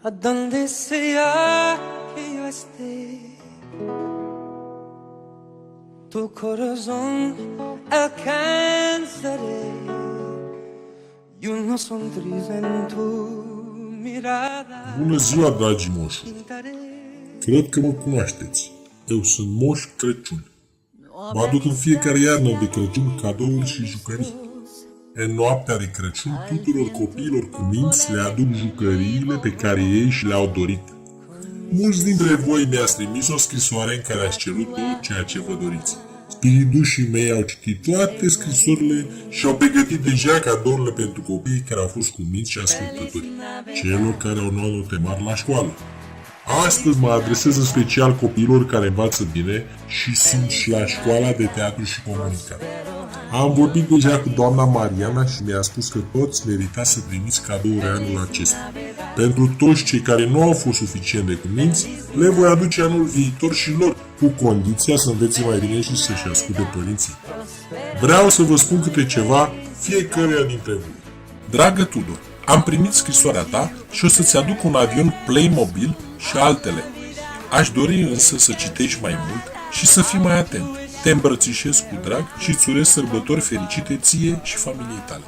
a donde sea que yo esté. Tu corazón alcanzaré y una sonrisa en tu mirada. Bună ziua, dragi moșuri! Cred că mă cunoașteți. Eu sunt Moș Crăciun. Vă aduc în fiecare iarnă de Crăciun cadouri și jucării. În noaptea de Crăciun, tuturor copiilor cu minți le aduc jucăriile pe care ei și le-au dorit. Mulți dintre voi mi-ați trimis o scrisoare în care ați cerut tot ceea ce vă doriți. Spiridușii mei au citit toate scrisorile și au pregătit deja cadourile pentru copiii care au fost cu minți și ascultători, celor care au luat note mari la școală. Astăzi mă adresez în special copiilor care învață bine și sunt și la școala de teatru și comunicare. Am vorbit deja cu doamna Mariana și mi-a spus că toți meritați să primiți cadouri anul acesta. Pentru toți cei care nu au fost suficient de cuminți, le voi aduce anul viitor și lor, cu condiția să învețe mai bine și să-și asculte părinții. Vreau să vă spun câte ceva fiecăruia dintre voi. Dragă Tudor, am primit scrisoarea ta și o să-ți aduc un avion Playmobil și altele. Aș dori însă să citești mai mult și să fii mai atent. Te îmbrățișez cu drag și îți urez sărbători fericite ție și familiei tale.